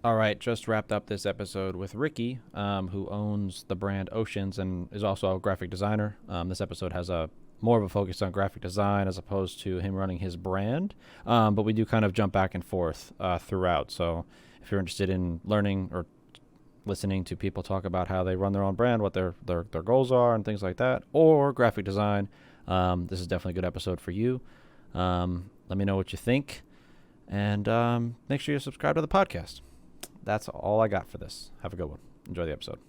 All right, just wrapped up this episode with Ricky, who owns the brand Oceans and is also a graphic designer. This episode has a more of a focus on graphic design as opposed to him running his brand, but we do kind of jump back and forth throughout. So if you're interested in learning or listening to people talk about how they run their own brand, what their goals are, and things like that, or graphic design, this is definitely a good episode for you. Let me know what you think, and make sure you subscribe to the podcast. That's all I got for this. Have a good one. Enjoy the episode.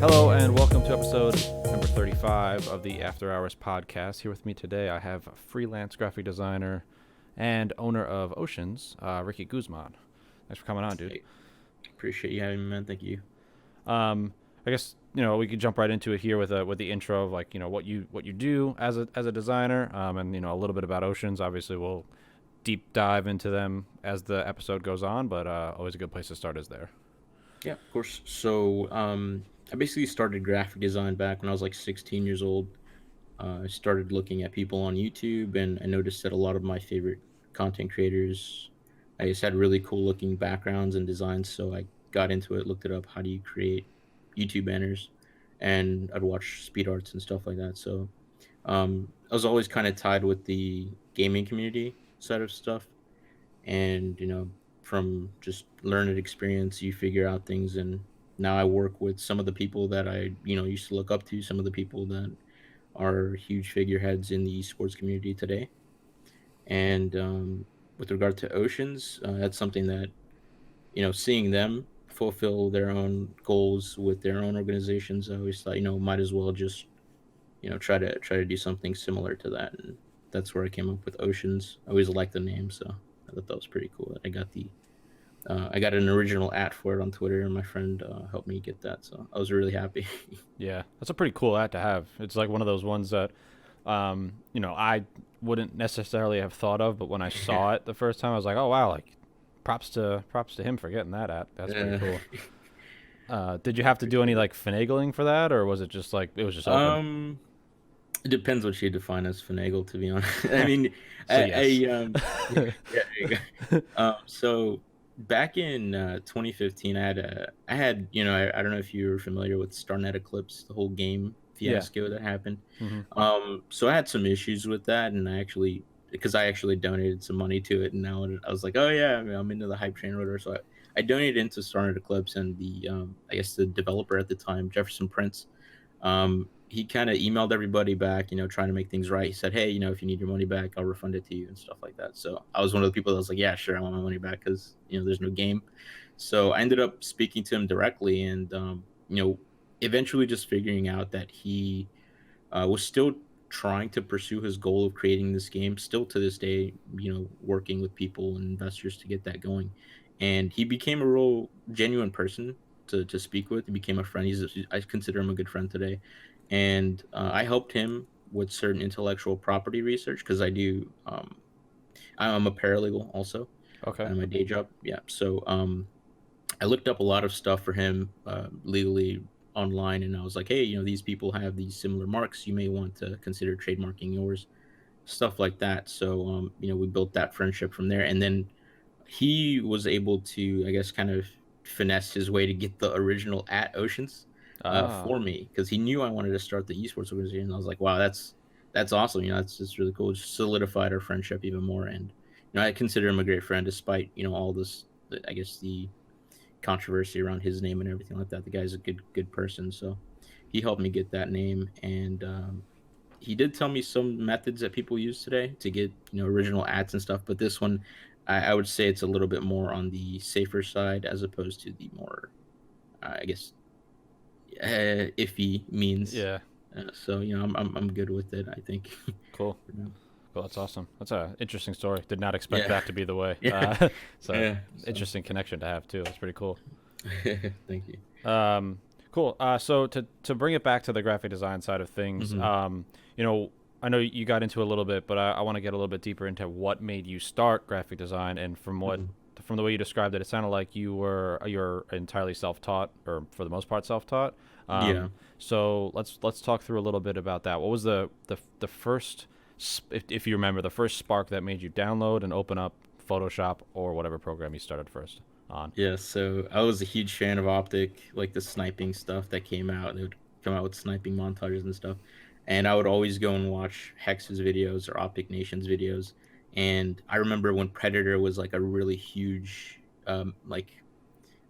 Hello and welcome to episode number 35 of the After Hours podcast. Here with me today I have freelance graphic designer and owner of Oceans, Ricky Guzman. Thanks for coming on, dude. Hey, appreciate you having me, man. Thank you. I guess we could jump right into it here with the intro of what you do as a designer, and a little bit about Oceans. Obviously, we'll deep dive into them as the episode goes on, but always a good place to start is there. Yeah, of course. So, I basically started graphic design back when I was like 16 years old. I started looking at people on YouTube, and I noticed that a lot of my favorite content creators, I just had really cool looking backgrounds and designs. So I got into it, looked it up. How do you create YouTube banners? And I'd watch speed arts and stuff like that. So I was always kind of tied with the gaming community side of stuff. And, from just learned experience, you figure out things. And now I work with some of the people that I, used to look up to, some of the people that are huge figureheads in the esports community today. And with regard to Oceans, that's something that seeing them fulfill their own goals with their own organizations, I always thought might as well just try to do something similar to that, and that's where I came up with Oceans. I always liked the name, so I thought that was pretty cool. I got an original @ for it on Twitter, and my friend helped me get that, so I was really happy. Yeah, that's a pretty cool @ to have. It's like one of those ones that I wouldn't necessarily have thought of, but when I saw it the first time, I was like, oh wow, like props to him for getting that @ That's pretty cool. Did you have to do any like finagling for that, or was it just like it was just open? It depends what you define as finagle, to be honest. I mean, So yes. yeah, there you go. So back in 2015, I don't know if you were familiar with StarNet Eclipse, the whole game Yeah. fiasco that happened. Hmm. So I had some issues with that, and because I actually donated some money to it, and now I was like, oh yeah, I'm into the hype train or whatever. So I donated into StarNet Eclipse, and the I guess the developer at the time, Jefferson Prince, he kind of emailed everybody back, trying to make things right. He said, hey, if you need your money back, I'll refund it to you and stuff like that. So I was one of the people that was like, yeah, sure, I want my money back because there's no game. So I ended up speaking to him directly, and eventually just figuring out that he was still trying to pursue his goal of creating this game, still to this day, working with people and investors to get that going. And he became a real genuine person to speak with. He became a friend. I consider him a good friend today. And I helped him with certain intellectual property research because I'm a paralegal also Okay. in my day job. Yeah. So I looked up a lot of stuff for him legally online, and I was like, hey, these people have these similar marks. You may want to consider trademarking yours, stuff like that. So, we built that friendship from there. And then he was able to, I guess, kind of finesse his way to get the original @ Oceans Ah. for me because he knew I wanted to start the esports organization. And I was like, wow, that's awesome. That's just really cool. It just solidified our friendship even more. And I consider him a great friend despite all this. I guess the controversy around his name and everything like that. The guy's a good person, so he helped me get that name, and he did tell me some methods that people use today to get original ads and stuff. But this one, I would say it's a little bit more on the safer side as opposed to the more, I guess, iffy means. Yeah. So I'm good with it, I think. Cool. For now. Well, that's awesome. That's a interesting story. Did not expect Yeah, that to be the way. yeah, So yeah. So interesting connection to have too. That's pretty cool. thank you. Cool. So to bring it back to the graphic design side of things, Hmm. I know you got into it a little bit, but I want to get a little bit deeper into what made you start graphic design and from what Hmm. from the way you described it, it sounded like you're entirely self-taught, or for the most part self-taught. Yeah. So let's talk through a little bit about that. What was the first, if you remember, the first spark that made you download and open up Photoshop or whatever program you started first on? Yeah, so I was a huge fan of Optic, like the sniping stuff that came out. They would come out with sniping montages and stuff. And I would always go and watch Hex's videos or Optic Nation's videos. And I remember when Predator was like a really huge, like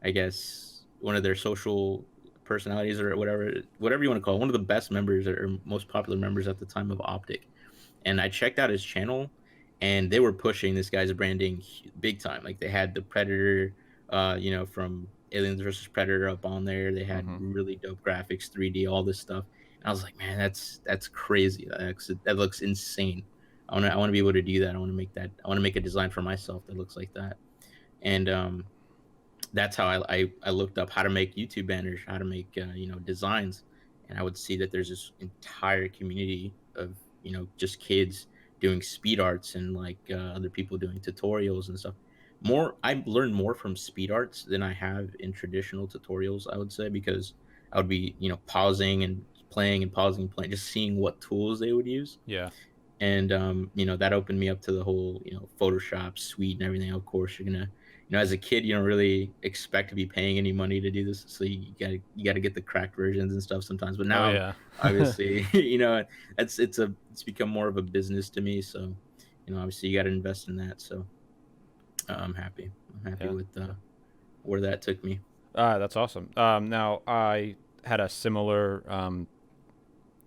I guess one of their social personalities or whatever you want to call it, one of the best members or most popular members at the time of Optic. And I checked out his channel, and they were pushing this guy's branding big time. Like they had the Predator, from Aliens versus Predator up on there. They had Mm-hmm. really dope graphics, 3D, all this stuff. And I was like, man, that's crazy. That looks insane. I want to be able to do that. I want to make that. I want to make a design for myself that looks like that. And that's how I looked up how to make YouTube banners, how to make designs, and I would see that there's this entire community of just kids doing speed arts and like other people doing tutorials and stuff. More, I've learned more from speed arts than I have in traditional tutorials. I would say because I would be pausing and playing and pausing and playing, just seeing what tools they would use, Yeah. and that opened me up to the whole Photoshop suite and everything. Of course you're gonna, as a kid you don't really expect to be paying any money to do this, so you gotta get the cracked versions and stuff sometimes, but Oh now yeah. obviously it's become more of a business to me, so obviously you got to invest in that. So I'm happy Yeah. with where that took me. That's awesome. Now I had a similar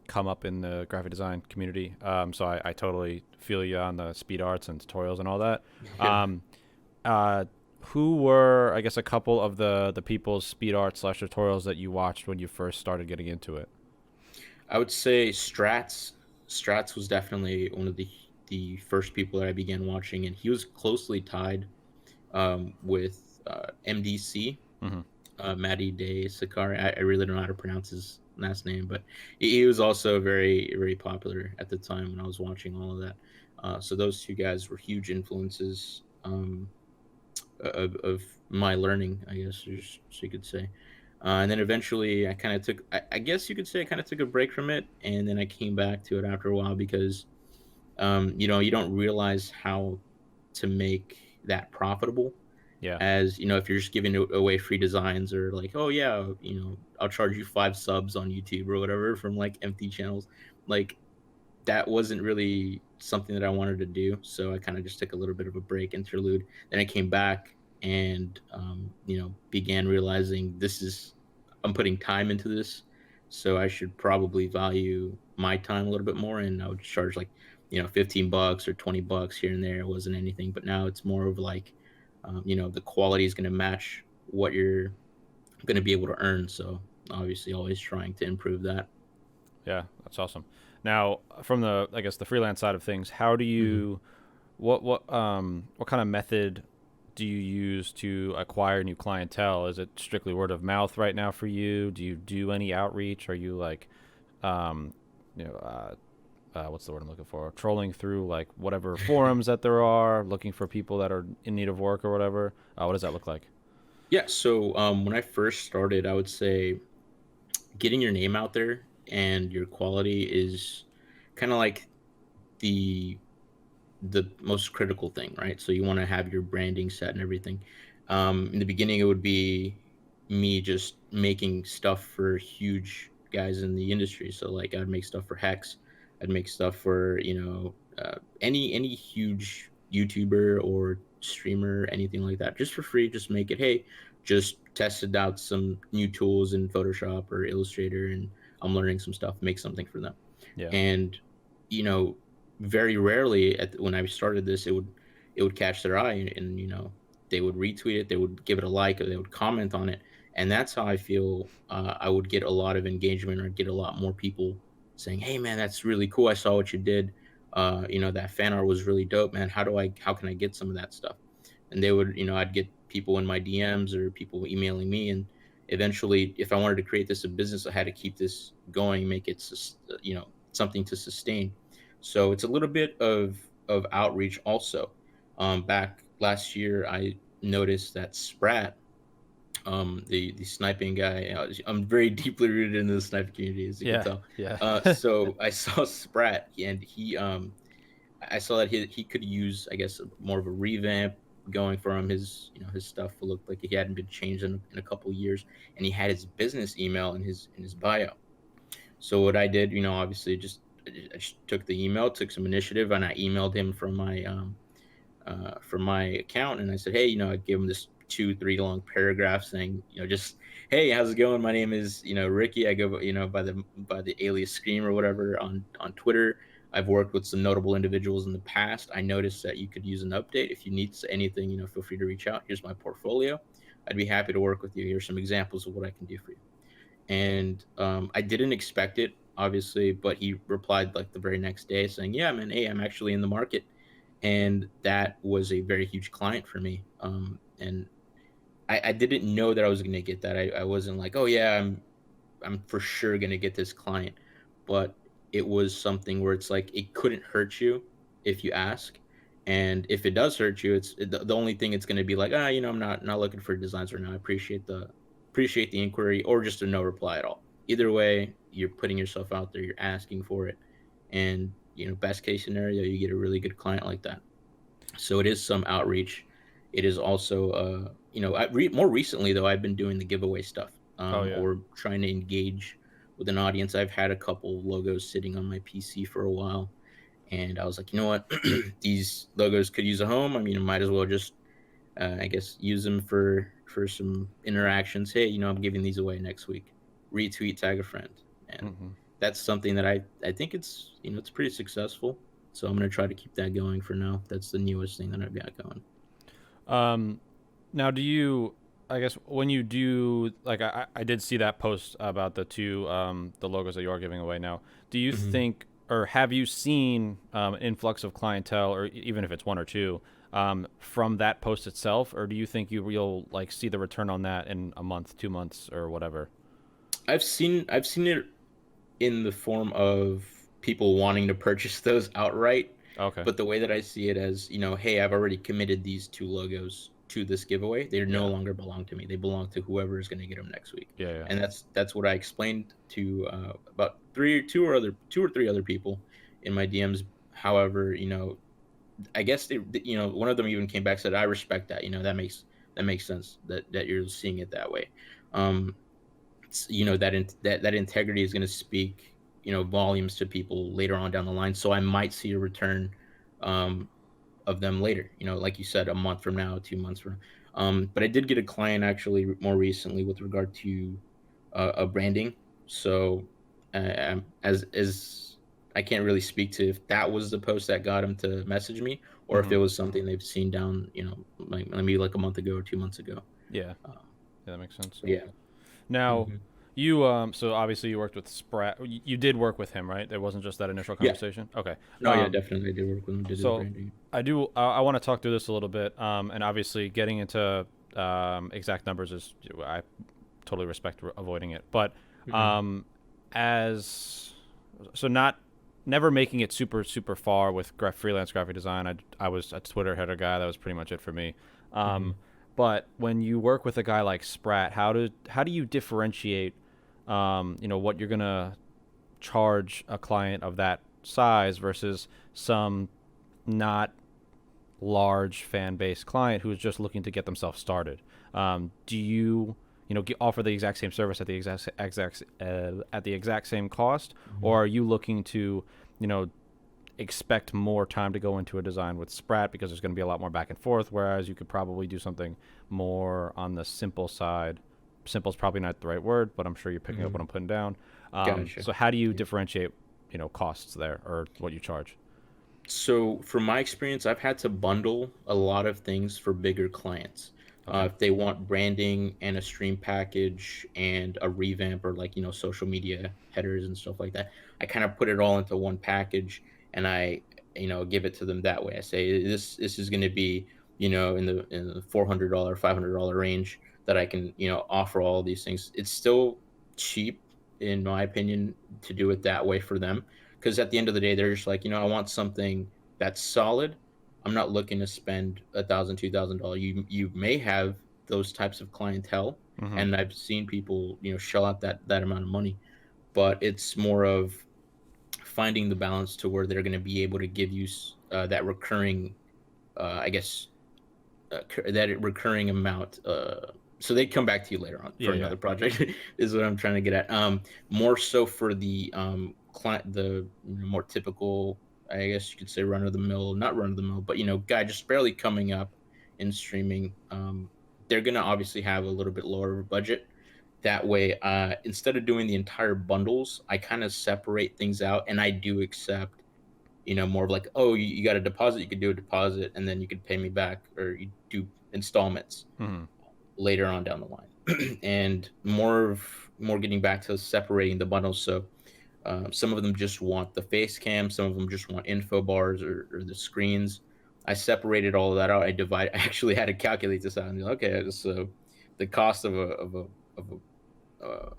come up in the graphic design community. So I totally feel you on the speed arts and tutorials and all that. Yeah, Um, uh, who were, I guess, a couple of the people's speed art slash tutorials that you watched when you first started getting into it? I would say Strats was definitely one of the first people that I began watching, and he was closely tied with MDC, Mm-hmm. Matty Day Sakari. I really don't know how to pronounce his last name, but he was also very, very popular at the time when I was watching all of that. So those two guys were huge influences of my learning, I guess, so you could say. And then eventually, I kind of took, I guess you could say, I kind of took a break from it, and then I came back to it after a while because, you don't realize how to make that profitable, Yeah. as if you're just giving away free designs or like, oh yeah, I'll charge you 5 subs on YouTube or whatever from like empty channels. Like that wasn't really something that I wanted to do, so I kind of just took a little bit of a break, interlude. Then I came back and began realizing I'm putting time into this, so I should probably value my time a little bit more, and I would charge like $15 or $20 here and there. It wasn't anything, but now it's more of like the quality is going to match what you're going to be able to earn. So obviously, always trying to improve that. Yeah, that's awesome. Now, from the, I guess, the freelance side of things, how do Mhm. you, what kind of method do you use to acquire new clientele? Is it strictly word of mouth right now for you? Do you do any outreach? Are you like, um, you know, what's the word I'm looking for? Trolling through like whatever forums that there are, looking for people that are in need of work or whatever. What does that look like? Yeah. So when I first started, I would say getting your name out there and your quality is kind of like the the most critical thing, right? So you want to have your branding set and everything. In the beginning, it would be me just making stuff for huge guys in the industry. So like I'd make stuff for Hex, I'd make stuff for any huge YouTuber or streamer, anything like that, just for free. Just make it. Hey, just tested out some new tools in Photoshop or Illustrator, and I'm learning some stuff. Make something for them, Yeah. and you know very rarely when I started this, it would catch their eye, and they would retweet it, they would give it a like, or they would comment on it, and that's how I feel. I would get a lot of engagement or get a lot more people saying, "Hey, man, that's really cool. I saw what you did. That fan art was really dope, man. How can I get some of that stuff?" And they would, I'd get people in my DMs or people emailing me, and eventually, if I wanted to create this a business, I had to keep this going, make it, something to sustain. So it's a little bit of outreach also. Back last year, I noticed that Sprat, the sniping guy, I'm very deeply rooted in the sniping community, as you can Yeah, tell. yeah. So I saw Sprat, and I saw that he could use, I guess, more of a revamp, going from his, his stuff looked like he hadn't been changed in a couple of years, and he had his business email in his bio. So what I did, obviously I just took the email, took some initiative, and I emailed him from my account, and I said, hey, I gave him this 2 3 long paragraph saying, just, hey, how's it going? My name is, Ricky. I go, by the alias Scream or whatever on Twitter. I've worked with some notable individuals in the past. I noticed that you could use an update. If you need anything, feel free to reach out. Here's my portfolio. I'd be happy to work with you. Here's some examples of what I can do for you. And I didn't expect it, obviously, but he replied like the very next day saying, yeah, man, hey, I'm actually in the market. And that was a very huge client for me. And I didn't know that I was going to get that. I wasn't like, oh yeah, I'm for sure going to get this client, but it was something where it's like it couldn't hurt you if you ask, and if it does hurt you, the only thing it's going to be like, I'm not looking for designs right now. I appreciate the inquiry, or just a no reply at all. Either way, you're putting yourself out there, you're asking for it, and best case scenario, you get a really good client like that. So it is some outreach. It is also, more recently though, I've been doing the giveaway stuff, Oh yeah. or trying to engage with an audience. I've had a couple logos sitting on my PC for a while, and I was like, you know what, these logos could use a home. I mean, I might as well just, I guess, use them for some interactions. Hey, I'm giving these away next week. Retweet, tag a friend, and Hmm. that's something that I think it's, it's pretty successful. So I'm gonna try to keep that going for now. That's the newest thing that I've got going. Um, Now, do you? I guess when you do, like, I did see that post about the two the logos that you are giving away now. Do you Mhm. think, or have you seen influx of clientele, or even if it's one or two, from that post itself, or do you think you'll like see the return on that in a month, 2 months, or whatever? I've seen it in the form of people wanting to purchase those outright, Okay. but the way that I see it as, hey, I've already committed these two logos to this giveaway. They no Yeah. longer belong to me. They belong to whoever is going to get them next week. Yeah. Yeah. And that's what I explained to, about two or three other people in my DMs. However, I guess one of them even came back and said, I respect that. That makes sense that you're seeing it that way. Um, that integrity is going to speak, volumes to people later on down the line. So I might see a return, um, of them later, like you said, a month from now, 2 months from now. But I did get a client actually more recently with regard to, a branding. So, as I can't really speak to if that was the post that got him to message me, or if Hmm. it was something they've seen down, like maybe like a month ago or 2 months ago. Yeah. Um, Yeah. That makes sense. but yeah. Now, Hmm. you so obviously you worked with Sprat. You did work with him, right? There wasn't just that initial Yeah. conversation. Okay. No, yeah, definitely. I did work with him, did his So branding. I do. I want to talk through this a little bit, and obviously getting into exact numbers is I totally respect avoiding it, but Mhm. um, as so not never making it super far with freelance graphic design. I was a Twitter header guy. That was pretty much it for me. Um, Mhm. but when you work with a guy like Sprat, how do you differentiate? What you're gonna charge a client of that size versus some not large fan base client who's just looking to get themselves started. Do you offer the exact same service at the exact same cost, Mhm. or are you looking to you know expect more time to go into a design with Sprat because there's going to be a lot more back and forth, whereas you could probably do something more on the simple side. Simple is probably not the right word, but I'm sure you're picking up what Mhm. I'm putting down. Gotcha. So how do you Yeah. differentiate, costs there or what you charge? So, from my experience, I've had to bundle a lot of things for bigger clients. Okay. If they want branding and a stream package and a revamp, or like, social media headers and stuff like that, I kind of put it all into one package, and I, give it to them that way. I say this is going to be, in the $400, $500 range, that I can, offer all these things. It's still cheap, in my opinion, to do it that way for them, because at the end of the day, they're just like, I want something that's solid, I'm not looking to spend $1,000, $2,000. You may have those types of clientele, Mm-hmm. and I've seen people, shell out that amount of money, but it's more of finding the balance to where they're going to be able to give you that recurring, I guess, that recurring amount. So they come back to you later on Yeah, for yeah. another project is what I'm trying to get at. More so for the client, the more typical, I guess you could say run of the mill, not run of the mill, but guy just barely coming up in streaming. They're gonna obviously have a little bit lower of a budget. That way, instead of doing the entire bundles, I kind of separate things out, and I do accept more of like, oh, you got a deposit, you could do a deposit, and then you could pay me back, or you do installments Mm-hmm. later on down the line. And more getting back to separating the bundles. So some of them just want the face cam, some of them just want info bars or the screens. I separated all of that out. I actually had to calculate this out and be like, okay, so the cost of a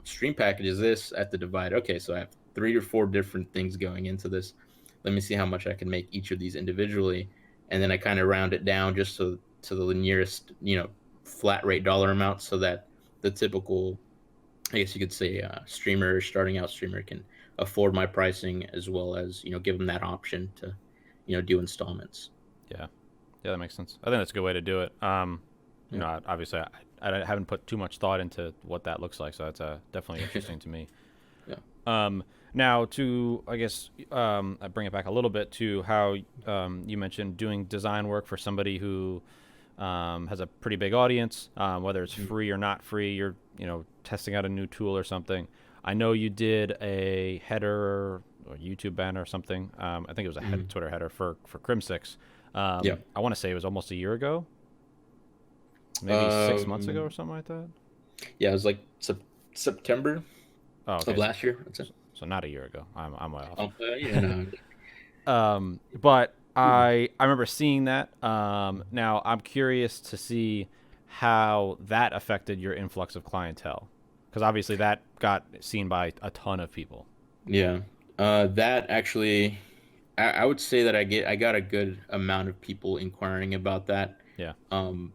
stream package is this at the divide. Okay, so I have 3 or 4 different things going into this. Let me see how much I can make each of these individually, and then I kind of round it down just so to the nearest, flat rate dollar amount, so that the typical, I guess you could say, streamer, starting out streamer, can afford my pricing, as well as give them that option to, do installments. Yeah. Yeah, that makes sense. I think that's a good way to do it. Yeah. Obviously, I haven't put too much thought into what that looks like, so that's definitely interesting to me. Yeah. Now, to I guess I bring it back a little bit to how you mentioned doing design work for somebody who has a pretty big audience, whether it's Mhm. free or not free. You're testing out a new tool or something. I know you did a header or YouTube banner or something. I think it was a Mhm. Twitter header for Crim6. Yeah. I want to say it was almost a year ago, maybe 6 months ago or Um, something like that. yeah, it was like September Oh, of okay, last year. That's it. so not a year ago. I'm way off. Yeah, no, But mhm. I remember seeing that. Now I'm curious to see how that affected your influx of clientele, because obviously that got seen by a ton of people. Yeah. That actually, I would say that I got a good amount of people inquiring about that. Yeah. Um,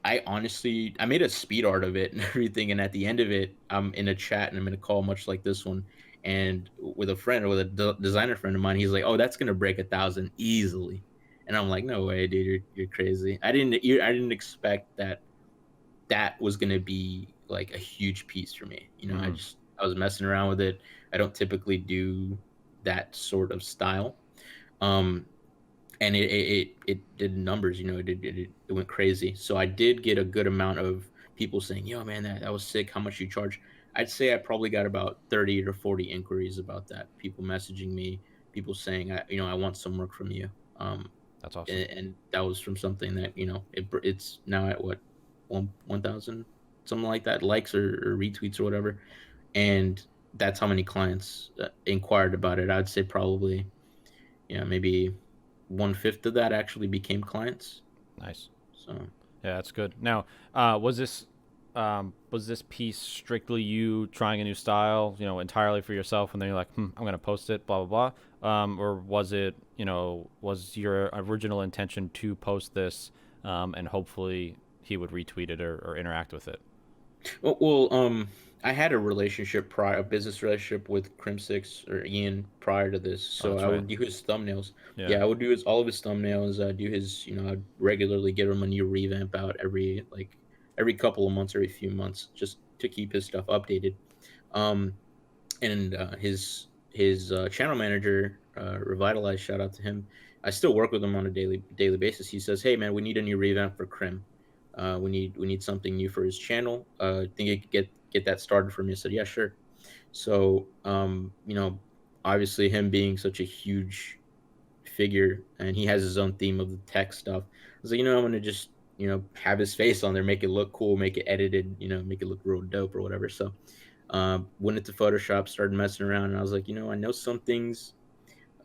I honestly, I made a speed art of it and everything, and at the end of it, I'm in a chat and I'm in a call much like this one, and with a friend, with a designer friend of mine, he's like, "Oh, that's gonna break 1,000 easily," and I'm like, "No way, dude, you're crazy." I didn't expect that was gonna be like a huge piece for me. Mm-hmm. I was messing around with it. I don't typically do that sort of style. Um, and it did numbers, it went crazy. So I did get a good amount of people saying, "Yo, man, that was sick. How much you charge?" I'd say I probably got about 30 to 40 inquiries about that. People messaging me, people saying, I want some work from you. That's awesome. And that was from something that it's now at what, 1,000, something like that, likes or retweets or whatever, and that's how many clients inquired about it. I'd say probably, maybe 1/5 of that actually became clients. Nice. So Yeah, that's good. Now, was this piece strictly you trying a new style, entirely for yourself, and then you're like, I'm gonna post it, blah blah blah, or was it, was your original intention to post this, and hopefully he would retweet it or interact with it? I had a relationship prior, a business relationship with Crim6 or Ian prior to this, Oh, so that's I right. would do his thumbnails. Yeah. Yeah, I would do his all of his thumbnails. Do his, I'd regularly give him a new revamp out every couple of months, every few months, just to keep his stuff updated. Um, and his channel manager, Revitalize, shout out to him. I still work with him on a daily basis. He says, "Hey man, we need a new revamp for Crim. We need something new for his channel. Think you could get that started for me?" I said, "Yeah, sure." So obviously him being such a huge figure, and he has his own theme of the tech stuff. I was like, I'm gonna just have his face on there, make it look cool, make it edited, make it look real dope or whatever. So went into Photoshop, started messing around, and I was like, I know some things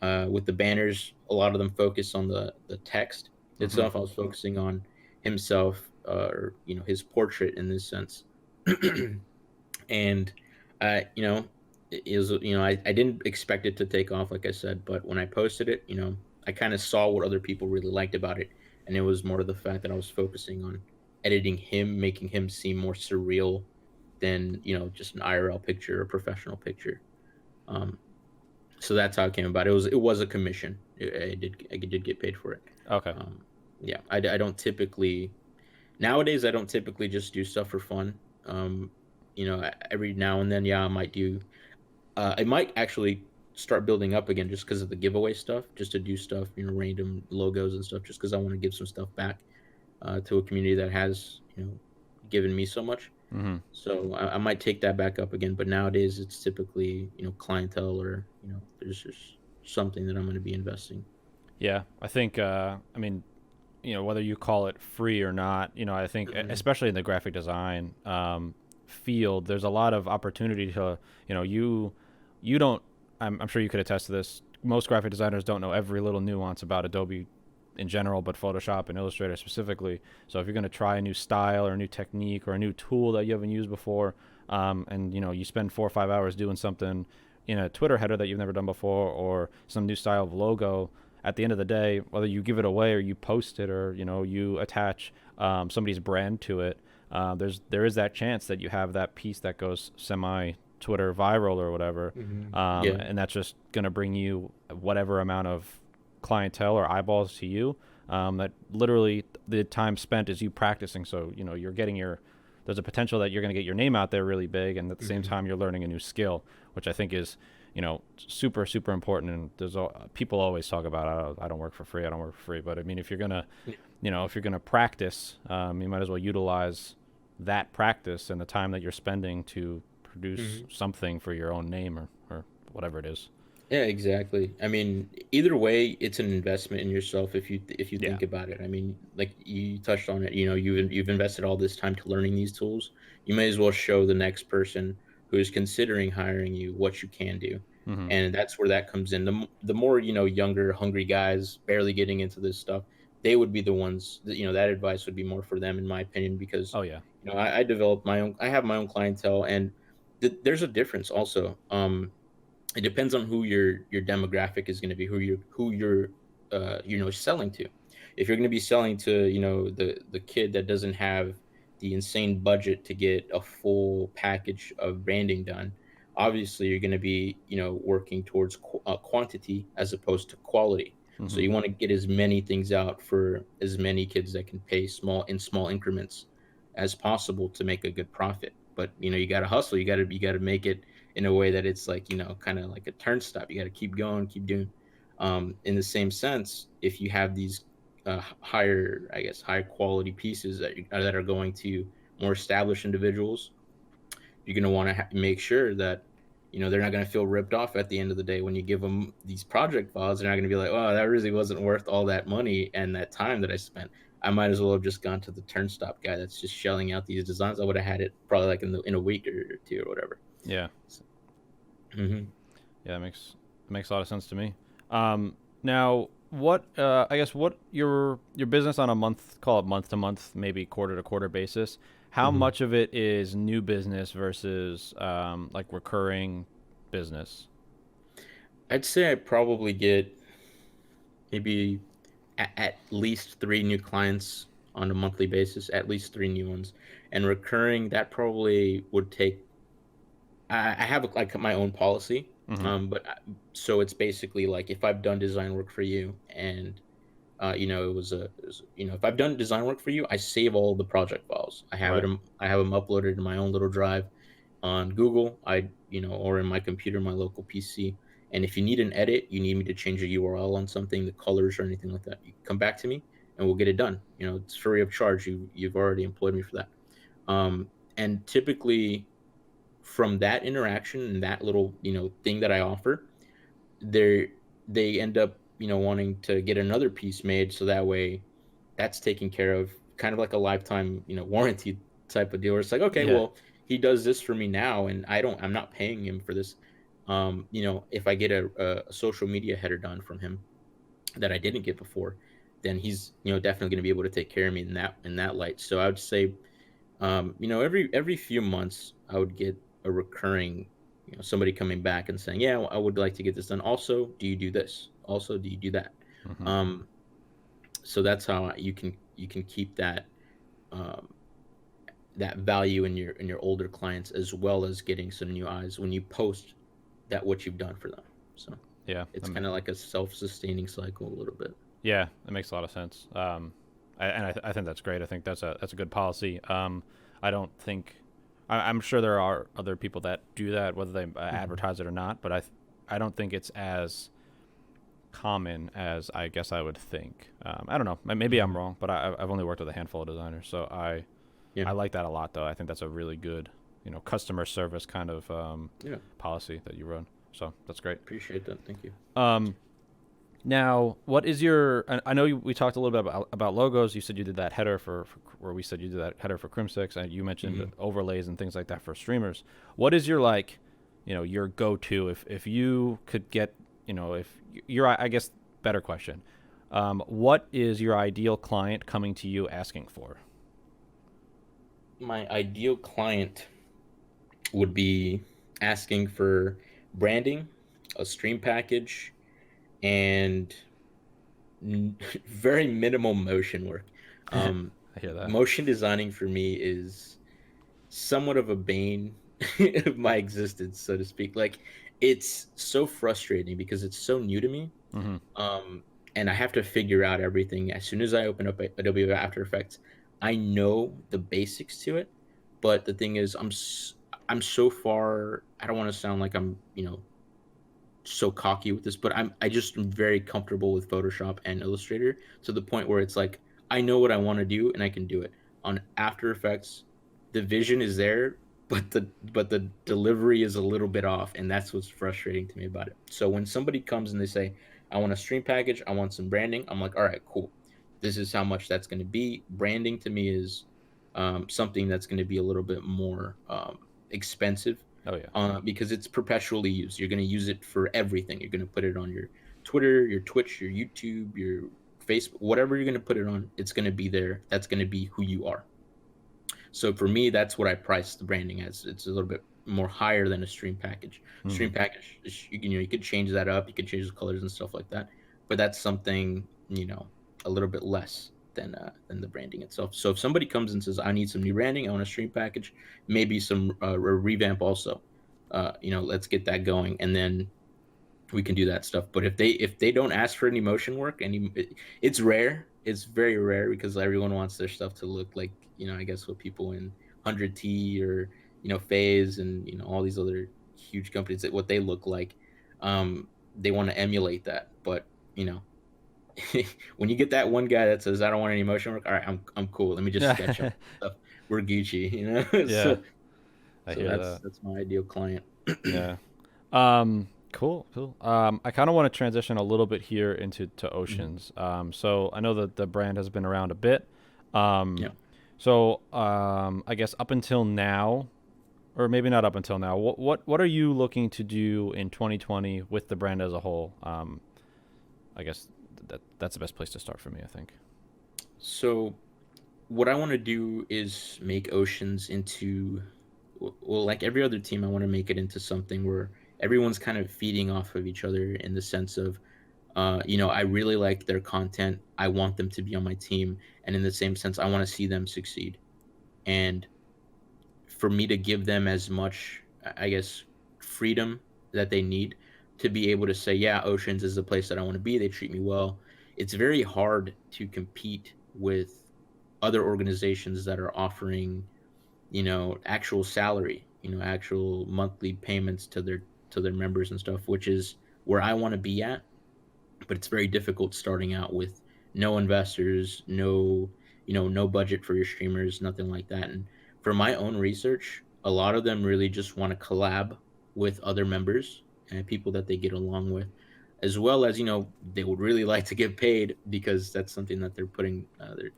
with the banners. A lot of them focus on the text Mm-hmm. itself. I was focusing on himself, or his portrait in this sense. And you know, it was, I didn't expect it to take off, like I said, but when I posted it, I kind of saw what other people really liked about it, and it was more the fact that I was focusing on editing him, making him seem more surreal than just an IRL picture or professional picture. Um, so that's how it came about. It was a commission. I did get paid for it. Okay. Um, yeah, I don't typically nowadays. I don't typically just do stuff for fun. Every now and then, yeah, I might do. I might actually start building up again just because of the giveaway stuff, just to do stuff, random logos and stuff, just because I want to give some stuff back to a community that has, given me so much. Mm-hmm. So I might take that back up again. But nowadays, it's typically, clientele or, there's just something that I'm going to be investing. Yeah, I think. I mean, whether you call it free or not, I think Hmm. especially in the graphic design field, there's a lot of opportunity to, you don't. I'm sure you could attest to this. Most graphic designers don't know every little nuance about Adobe in general, but Photoshop and Illustrator specifically. So if you're going to try a new style or a new technique or a new tool that you haven't used before, and you spend 4 or 5 hours doing something in a Twitter header that you've never done before, or some new style of logo, at the end of the day, whether you give it away or you post it or you attach somebody's brand to it, there is that chance that you have that piece that goes semi Twitter viral or whatever, Yeah. and that's just gonna bring you whatever amount of clientele or eyeballs to you. That literally the time spent is you practicing. So you're getting your there's a potential that you're going to get your name out there really big, and at the same Hmm. time you're learning a new skill, which I think is super super important. And people always talk about I don't work for free, I don't work for free. But I mean, if you're gonna if you're gonna practice, you might as well utilize that practice and the time that you're spending to produce Hmm. something for your own name or whatever it is. Yeah, exactly. I mean, either way, it's an investment in yourself if you Yeah. think about it. I mean, like you touched on it, you've invested all this time to learning these tools. You may as well show the next person who is considering hiring you what you can do. Mm-hmm. And that's where that comes in. The more, younger, hungry guys barely getting into this stuff, they would be the ones that, that advice would be more for them in my opinion because, Oh yeah. I developed I have my own clientele and there's a difference also. It depends on who your demographic is going to be, who you're selling to. If you're going to be selling to the kid that doesn't have the insane budget to get a full package of branding done, obviously you're going to be working towards quantity as opposed to quality. So Mm-hmm. you want to get as many things out for as many kids that can pay small increments as possible to make a good profit. But you got to hustle, you got to make it in a way that it's like kind of like a turnstile. You got to keep going, keep doing. In the same sense, if you have these higher, I guess, higher quality pieces that are going to more established individuals, you're going to want to make sure that they're not going to feel ripped off at the end of the day when you give them these project files. They're not going to be like, oh, that really wasn't worth all that money and that time that I spent. I might as well have just gone to the turnstop guy that's just shelling out these designs. I would have had it probably like in a week or two or whatever. Yeah. So, mhm. Yeah, it makes a lot of sense to me. Now, what I guess what your business on a month, call it month to month, maybe quarter to quarter basis. How Mhm. much of it is new business versus like recurring business? I'd say I probably get maybe at least 3 new clients on a monthly basis, at least 3 new ones. And recurring, that probably would take I have, like, my own policy, Mm-hmm. but so it's basically like if I've done design work for you and, if I've done design work for you, I save all the project files. Right. I have them uploaded in my own little drive on Google, or in my computer, my local PC. And if you need an edit, you need me to change a URL on something, the colors or anything like that, you come back to me and we'll get it done. It's free of charge. You've already employed me for that. And typically from that interaction and that little, thing that I offer, they they end up, wanting to get another piece made so that way that's taken care of, kind of like a lifetime, warranty type of deal where it's like, okay, Yeah. well, he does this for me now and I'm not paying him for this. If I get a social media header done from him that I didn't get before, then he's, definitely going to be able to take care of me in that light. So I would say, every few months I would get a recurring, somebody coming back and saying, yeah, I would like to get this done. Also, do you do this? Also, do you do that? Hmm. Um, so that's how you can keep um, that value in your older clients, as well as getting some new eyes when you post that what you've done for them. So Yeah. it's kind of like a self-sustaining cycle a little bit. Yeah, it makes a lot of sense. I think that's great. I think that's a good policy. I don't think I'm sure there are other people that do that, whether they Mhm. advertise it or not. But I don't think it's as common as I guess I would think. I don't know. Maybe I'm Mhm. wrong, but I've only worked with a handful of designers, so Yeah. I like that a lot. Though I think that's a really good, customer service kind of Yeah. policy that you run. So that's great. Appreciate that. Thank you. Um, Now, what is your? I know we talked a little bit about logos. You said you did that header where we said you did that header for Crim6, and you mentioned Mhm. overlays and things like that for streamers. What is your like, your go-to if you could get, if you're, I guess, better question. What is your ideal client coming to you asking for? My ideal client would be asking for branding, a stream package, and very minimal motion work. Um, I hear that. Motion designing for me is somewhat of a bane of my existence, so to speak. Like, it's so frustrating because it's so new to me. Mm-hmm. Um, and I have to figure out everything. As soon as I open up Adobe After Effects, I know the basics to it, but the thing is, I'm so far. I don't want to sound like I'm so cocky with this, but I just am very comfortable with Photoshop and Illustrator to the point where it's like I know what I want to do and I can do it. On After Effects, the vision is there, but the delivery is a little bit off, and that's what's frustrating to me about it. So when somebody comes and they say, "I want a stream package, I want some branding," I'm like, "All right, cool. This is how much that's going to be." Branding to me is something that's going to be a little bit more expensive Oh yeah. because it's perpetually used. You're going to use it for everything. You're going to put it on your Twitter, your Twitch, your YouTube, your Facebook, whatever you're going to put it on, it's going to be there. That's going to be who you are. So for me, that's what I price the branding as. It's a little bit more higher than a stream package. Mm-hmm. Stream package, you could change that up. You could change the colors and stuff like that. But that's something a little bit less than the branding itself. So if somebody comes and says, "I need some new branding. I want a stream package, maybe some revamp also." Let's get that going, and then we can do that stuff. But if they don't ask for any motion work, it's rare. It's very rare because everyone wants their stuff to look like I guess what people in 100T or Phase and all these other huge companies that what they look like. They want to emulate that, but you know when you get that one guy that says I don't want any motion work, all right, I'm cool. Let me just sketch up Yeah. stuff. We're Gucci. Yeah. I So hear that's that. that's my ideal client. Yeah. Cool, cool. I kind of want to transition a little bit here into Mhm. Oceans. So I know that the brand has been around a bit. Um, Yeah. I guess up until now, or maybe not up until now, what are you looking to do in 2020 with the brand as a whole? I guess that's the best place to start for me, I think. So what I want to do is make Oceans into well, like every other team, I want to make it into something where everyone's kind of feeding off of each other in the sense of, I really like their content. I want them to be on my team, and in the same sense, I want to see them succeed. And for me to give them as much, I guess, freedom that they need to be able to say, yeah, Oceans is the place that I want to be. They treat me well. It's very hard to compete with other organizations that are offering, actual salary, actual monthly payments to their members and stuff, which is where I want to be at. But it's very difficult starting out with no investors, no budget for your streamers, nothing like that. And for my own research, a lot of them really just want to collab with other members and people that they get along with, as well as they would really like to get paid because that's something that they're putting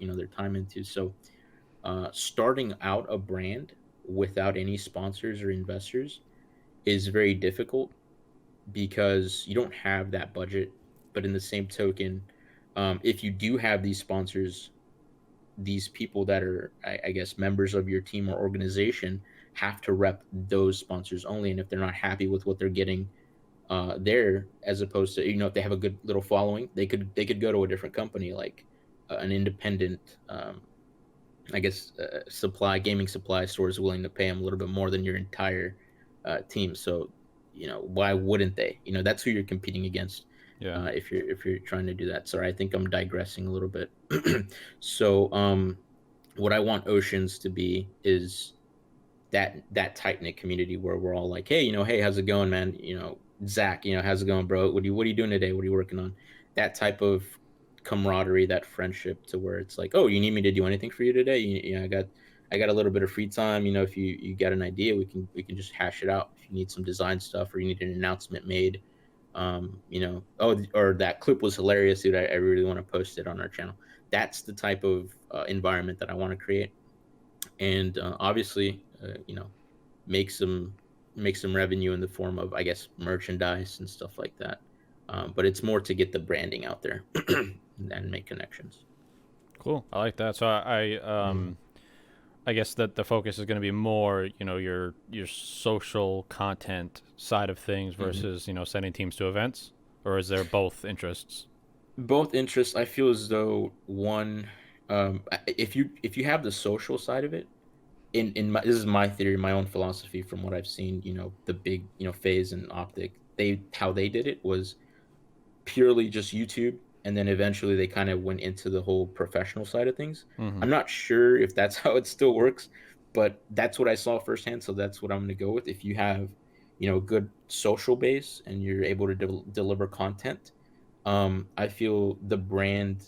their time into. So starting out a brand without any sponsors or investors is very difficult because you don't have that budget. But in the same token, if you do have these sponsors, these people that are, I guess, members of your team or organization have to rep those sponsors only. And if they're not happy with what they're getting, there, as opposed to, if they have a good little following, they could go to a different company, like an independent, I guess, gaming supply store is willing to pay them a little bit more than your entire team. So, why wouldn't they? That's who you're competing against. Yeah. If you're trying to do that. Sorry, I think I'm digressing a little bit. So, what I want Oceans to be is that tight knit community where we're all like, hey, hey, how's it going, man? Zach, how's it going, bro? What are you doing today? What are you working on? That type of camaraderie, that friendship, to where it's like, oh, you need me to do anything for you today? I got a little bit of free time. If you got an idea, we can just hash it out. If you need some design stuff or you need an announcement made, or that clip was hilarious, dude. I really want to post it on our channel. That's the type of environment that I want to create, and obviously, make some revenue in the form of, I guess, merchandise and stuff like that. But it's more to get the branding out there and make connections. Cool. I like that. So I guess that the focus is going to be more, your social content side of things Hmm. versus, sending teams to events, or is there both interests? Both interests. I feel as though one, if you have the social side of it, this is my theory, my own philosophy from what I've seen. The big, phase and optic. How they did it was purely just YouTube, and then eventually they kind of went into the whole professional side of things. Mm-hmm. I'm not sure if that's how it still works, but that's what I saw firsthand, so that's what I'm going to go with. If you have, a good social base and you're able to deliver content, I feel the brand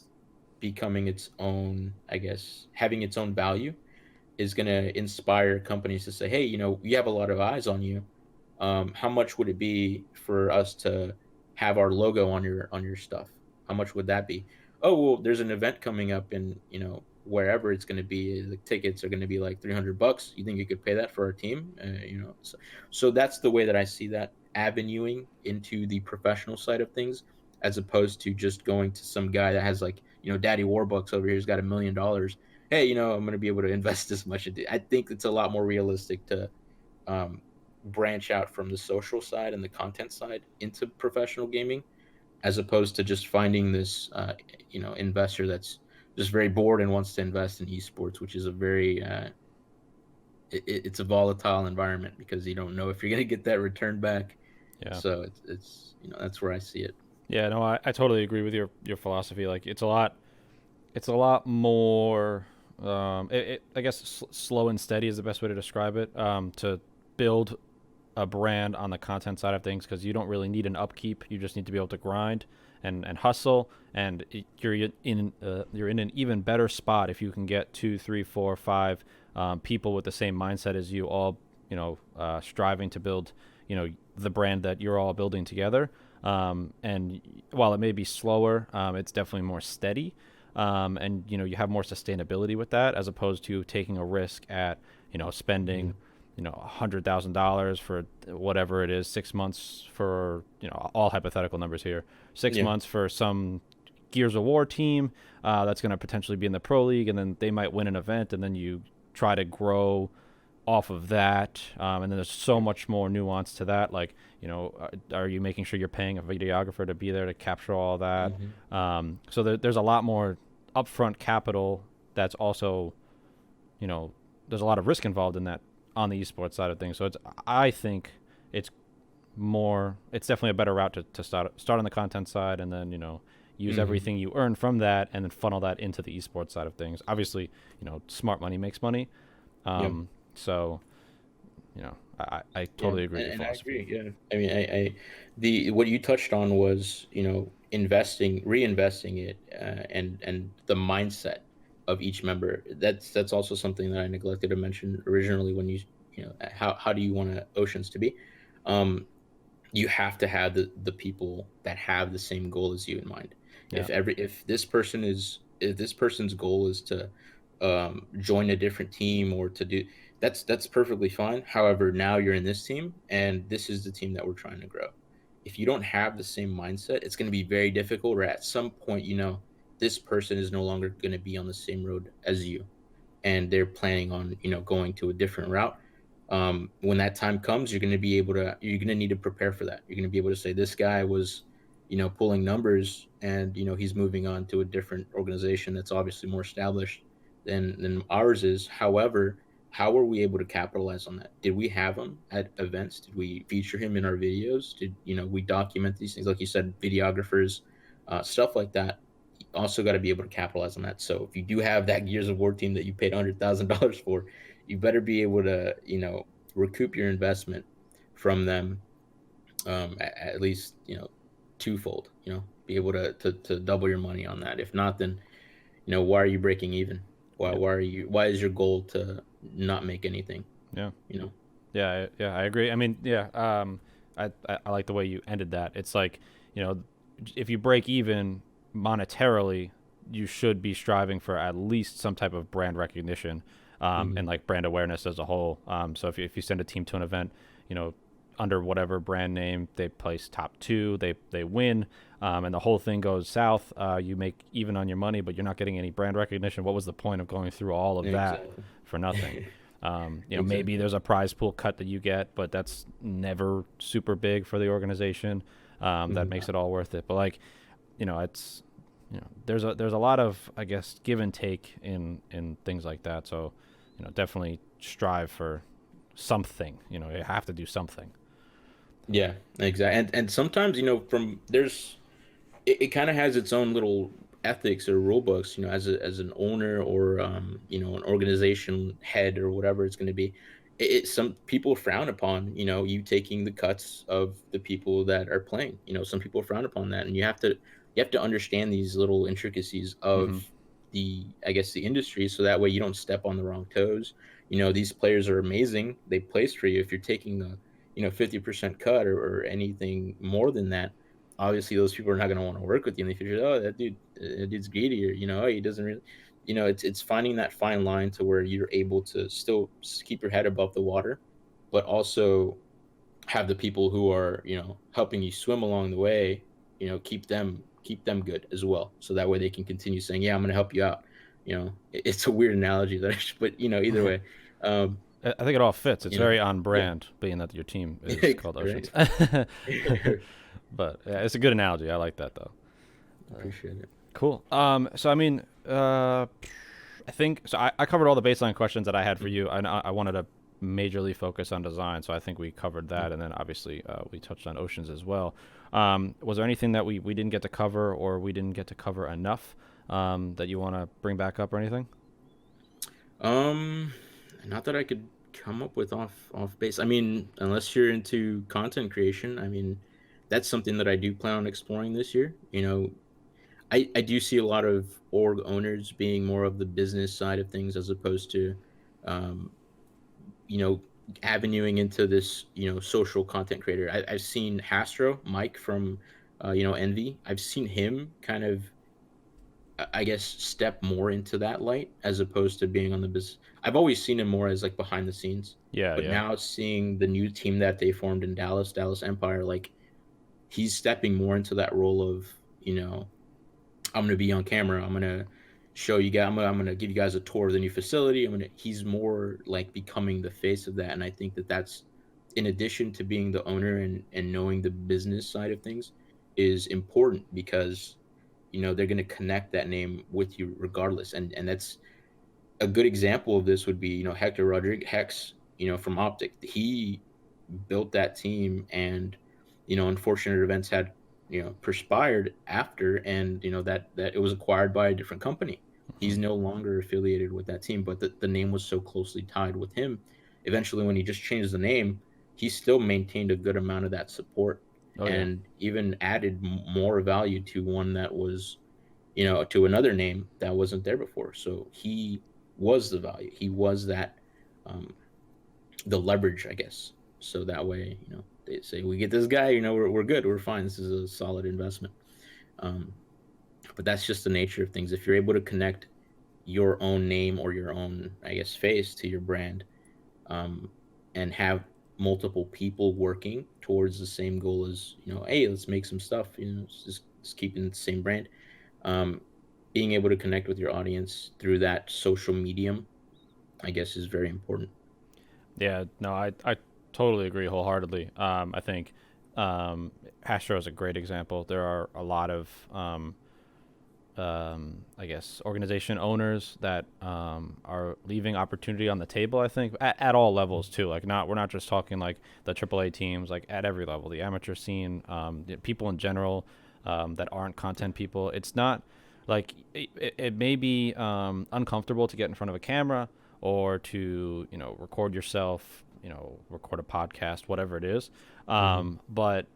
becoming its own, I guess, having its own value is going to inspire companies to say, hey, you have a lot of eyes on you. How much would it be for us to have our logo on your stuff? How much would that be? Oh, well, there's an event coming up in, wherever it's going to be. The tickets are going to be like $300. You think you could pay that for our team? So that's the way that I see that avenuing into the professional side of things, as opposed to just going to some guy that has, like, Daddy Warbucks over here has got $1 million. Hey, I'm going to be able to invest this much. I think it's a lot more realistic to um, branch out from the social side and the content side into professional gaming, as opposed to just finding this, investor that's just very bored and wants to invest in esports, which is a very it's a volatile environment because you don't know if you're going to get that return back. Yeah. So it's that's where I see it. Yeah, no, I totally agree with your philosophy. Like, it's a lot more. I guess slow and steady is the best way to describe it. To build a brand on the content side of things, because you don't really need an upkeep. You just need to be able to grind and hustle, and you're in an even better spot if you can get two, three, four, five people with the same mindset as you, all striving to build the brand that you're all building together. And while it may be slower, it's definitely more steady. And you have more sustainability with that, as opposed to taking a risk at spending Mhm. $100,000 for whatever it is, 6 months for all hypothetical numbers here, six Yeah. months for some Gears of War team that's going to potentially be in the pro league, and then they might win an event, and then you try to grow off of that. And then there's so much more nuance to that. Like, are you making sure you're paying a videographer to be there to capture all that? Hmm. So there's a lot more upfront capital. That's also, there's a lot of risk involved in that on the esports side of things. So I think it's it's definitely a better route to start on the content side, and then use Hmm. everything you earn from that, and then funnel that into the esports side of things. Obviously, smart money makes money. Yeah. So I Yeah, totally agree with your and I philosophy. agree. Yeah, I mean, the what you touched on was, reinvesting it, and the mindset of each member. That's also something that I neglected to mention originally when how do you want Oceans to be? Um, you have to have the people that have the same goal as you in mind. Yeah. If this person's goal is to join a different team, or to do, that's perfectly fine. However, now you're in this team, and this is the team that we're trying to grow. If you don't have the same mindset, it's going to be very difficult. Or at some point, this person is no longer going to be on the same road as you, and they're planning on going to a different route. When that time comes, you're going to need to prepare for that. You're going to be able to say, this guy was, pulling numbers, and, he's moving on to a different organization that's obviously more established than ours is. However, how were we able to capitalize on that? Did we have him at events? Did we feature him in our videos? Did, we document these things? Like you said, videographers, stuff like that. You also got to be able to capitalize on that. So if you do have that Gears of War team that you paid $100,000 for, you better be able to, recoup your investment from them, at least, twofold, be able to double your money on that. If not, then, why are you breaking even? Yeah. Why is your goal to not make anything? Yeah. You know? Yeah, I agree. I mean, yeah, I like the way you ended that. It's like, you know, if you break even monetarily, you should be striving for at least some type of brand recognition, Hmm. and like brand awareness as a whole. So if you send a team to an event, you know, under whatever brand name, they place top two, they win, and the whole thing goes south. You make even on your money, but you're not getting any brand recognition. What was the point of going through all of that Exactly. for nothing? Maybe Exactly. there's a prize pool cut that you get, but that's never super big for the organization. That Hmm. makes it all worth it. But like, it's, there's a lot of, I guess, give and take in things like that. So, definitely strive for something. You have to do something. Yeah, exactly. And sometimes, from there's it kind of has its own little ethics or rule books, as an owner, or an organization head, or whatever it's going to be. Some people frown upon, you taking the cuts of the people that are playing. Some people frown upon that, and you have to understand these little intricacies of Mm-hmm. the, I guess, the industry, so that way you don't step on the wrong toes. These players are amazing, they placed for you. If you're taking the 50% cut, or anything more than that, obviously those people are not going to want to work with you in the future. Oh, that dude's greedy, or, oh, he doesn't really, it's finding that fine line to where you're able to still keep your head above the water, but also have the people who are, helping you swim along the way, keep them good as well, so that way they can continue saying, yeah, I'm going to help you out. It's a weird analogy that but, either way, um I think it all fits. It's very on yeah. brand, being that your team is called Oceans. Right. But yeah, it's a good analogy. I like that though. Appreciate it. Cool. So I mean, I think so. I covered all the baseline questions that I had for Mhm. you. I wanted to majorly focus on design, so I think we covered Mm. that, and then obviously we touched on oceans as well. Was there anything that we didn't get to cover, or we didn't get to cover enough, that you want to bring back up or anything? Um, Not that I could come up with off base. I mean, unless you're into content creation, I mean, that's something that I do plan on exploring this year. I do see a lot of org owners being more of the business side of things, as opposed to, um, you know, avenuing into this, social content creator. I've seen Hastro, Mike from, Envy. I've seen him kind of, I guess, step more into that light, as opposed to being on the business. I've always seen him more as like behind the scenes, Yeah, but yeah. now seeing the new team that they formed in Dallas Empire, like, he's stepping more into that role of, I'm gonna be on camera. I'm gonna show you guys. I'm gonna give you guys a tour of the new facility. He's more like becoming the face of that, and I think that that's, in addition to being the owner and knowing the business side of things, is important, because, they're gonna connect that name with you regardless, and that's a good example of this would be, Hector Rodriguez Hex, from Optic. He built that team, and, unfortunate events had, perspired after, and, that it was acquired by a different company. Hmm. He's no longer affiliated with that team, but the name was so closely tied with him. Eventually, when he just changed the name, he still maintained a good amount of that support, Oh yeah. and even added more value to one that was, to another name that wasn't there before. So he was the value. He was that, um, the leverage, I guess. So that way, they say, we get this guy, we're good, we're fine. This is a solid investment. Um, but that's just the nature of things. If you're able to connect your own name, or your own, I guess, face to your brand, um, and have multiple people working towards the same goal as, hey, let's make some stuff, just keeping the same brand, um, being able to connect with your audience through that social medium, I guess, is very important. Yeah, no, I totally agree wholeheartedly. I think Astro is a great example. There are a lot of I guess organization owners that are leaving opportunity on the table. I think at all levels too. Like not we're not just talking like the AAA teams. Like at every level, the amateur scene, the people in general that aren't content people. It's not like it may be uncomfortable to get in front of a camera or to record yourself. Record a podcast, whatever it is. Mm-hmm. But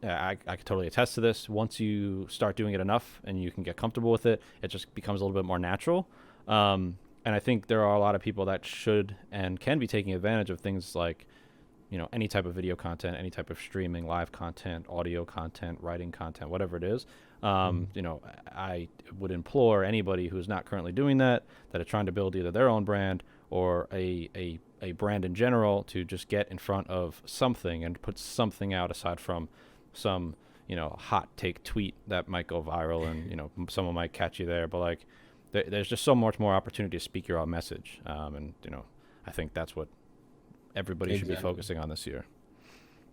yeah, I could totally attest to this. Once you start doing it enough and you can get comfortable with it, it just becomes a little bit more natural. And I think there are a lot of people that should and can be taking advantage of things like, any type of video content, any type of streaming, live content, audio content, writing content, whatever it is. Mm-hmm. I would implore anybody who's not currently doing that, that are trying to build either their own brand or a brand in general, to just get in front of something and put something out aside from some hot take tweet that might go viral and someone might catch you there, but like there's just so much more opportunity to speak your own message, and I think that's what everybody should be Exactly. focusing on this year.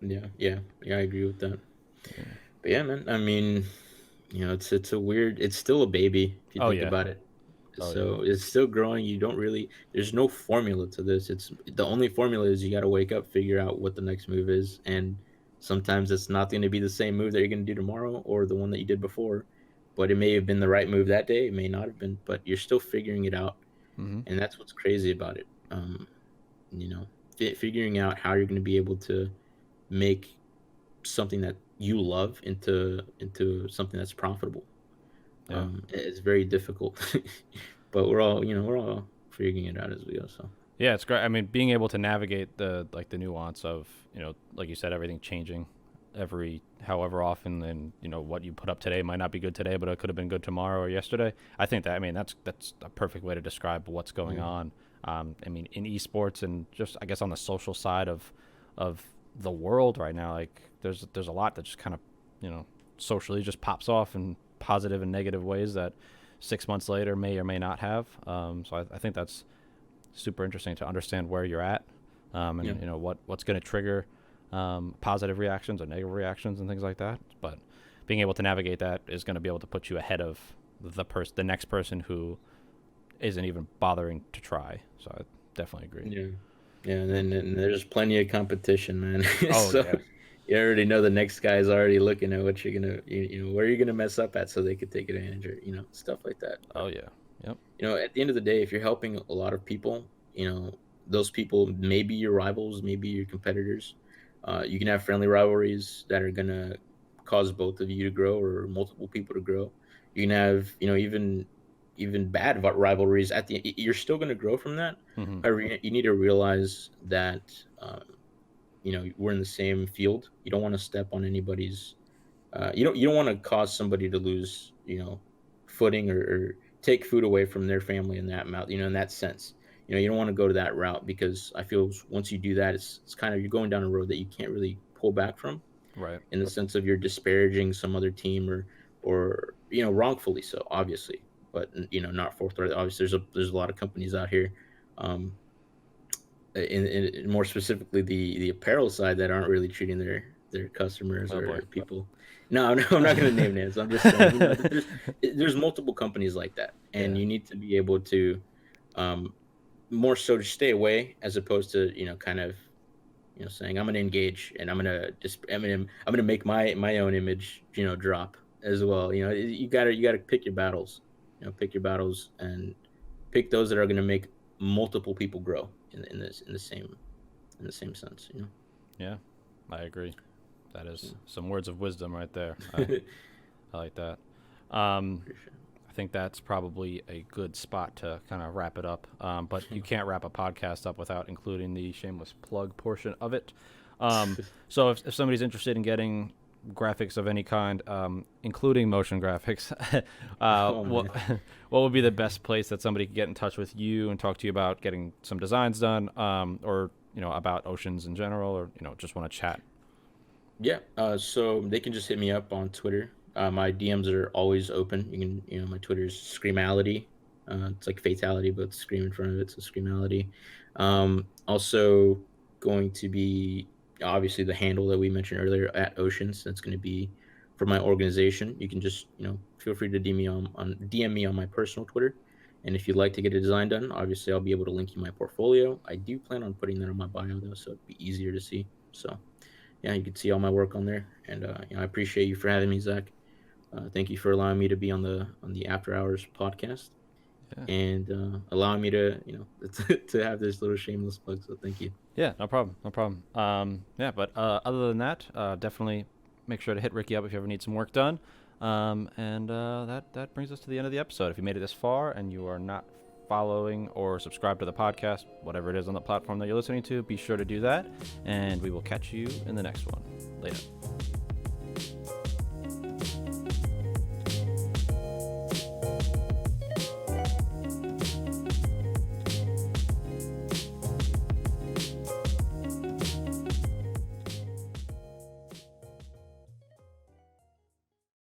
Yeah, I agree with that. But yeah, man, I mean, it's a weird. It's still a baby if you Oh think yeah. about it. Oh yeah. So it's still growing. You don't really. There's no formula to this. It's the only formula is you got to wake up, figure out what the next move is, and sometimes it's not going to be the same move that you're going to do tomorrow or the one that you did before, but it may have been the right move that day. It may not have been, but you're still figuring it out, Mm-hmm. and that's what's crazy about it. You know, figuring out how you're going to be able to make something that you love into something that's profitable. Yeah. It's very difficult, but we're all figuring it out as we go. So Yeah, it's great. I mean, being able to navigate the nuance of like you said, everything changing every however often, and what you put up today might not be good today, but it could have been good tomorrow or yesterday. I think that, I mean, that's a perfect way to describe what's going yeah, on. I mean, in esports and just I guess on the social side of the world right now, like there's a lot that just kind of socially just pops off in positive and negative ways that 6 months later may or may not have. So I think that's super interesting to understand where you're at, yeah, and what's going to trigger positive reactions or negative reactions and things like that. But being able to navigate that is going to be able to put you ahead of the next person who isn't even bothering to try. So I definitely agree. yeah, yeah. And there's plenty of competition, man. Oh So yeah. you already know the next guy's already looking at what you're gonna, where you're gonna mess up at, so they could take advantage, or stuff like that. Oh yeah. Yep. At the end of the day, if you're helping a lot of people, those people may be your rivals, maybe your competitors. You can have friendly rivalries that are gonna cause both of you to grow or multiple people to grow. You can have, even bad rivalries. You're still gonna grow from that. Mm-hmm. However, you need to realize that we're in the same field. You don't want to step on anybody's you don't want to cause somebody to lose footing, or take food away from their family in that mouth, in that sense. You don't want to go to that route, because I feel once you do that, it's kind of, you're going down a road that you can't really pull back from, Right. in the sense of you're disparaging some other team, or wrongfully so, obviously, but not forthright. Obviously, there's a lot of companies out here, um in more specifically the apparel side, that aren't really treating their customers Oh boy. or people. No, no, I'm not going to name names. I'm just saying, there's multiple companies like that, and Yeah. you need to be able to, um, more so, to stay away, as opposed to kind of saying, I'm going to engage, and I'm going to make my own image drop as well. You got to pick your battles. Pick your battles, and pick those that are going to make multiple people grow in the same sense. Yeah. I agree. That is some words of wisdom right there. I like that. Um, For sure. I think that's probably a good spot to kind of wrap it up. But you can't wrap a podcast up without including the shameless plug portion of it. So if somebody's interested in getting graphics of any kind, including motion graphics, Oh what man. what would be the best place that somebody could get in touch with you and talk to you about getting some designs done, or about Oceans in general, or just want to chat? Yeah. So they can just hit me up on Twitter. My DMs are always open. You can, my Twitter is Screamality. It's like fatality, but scream in front of it, so Screamality. Also going to be obviously the handle that we mentioned earlier at Oceans. That's going to be for my organization. You can just feel free to DM me on my personal Twitter. And if you'd like to get a design done, obviously I'll be able to link you my portfolio. I do plan on putting that on my bio though, so it'd be easier to see. So yeah, you can see all my work on there. And I appreciate you for having me, Zach. Thank you for allowing me to be on the After Hours podcast Yeah. and allowing me to to have this little shameless plug. So thank you. Yeah, no problem, no problem. Yeah, but other than that, definitely make sure to hit Ricky up if you ever need some work done. And that brings us to the end of the episode. If you made it this far and you are not following or subscribed to the podcast, whatever it is on the platform that you're listening to, be sure to do that. And we will catch you in the next one. Later.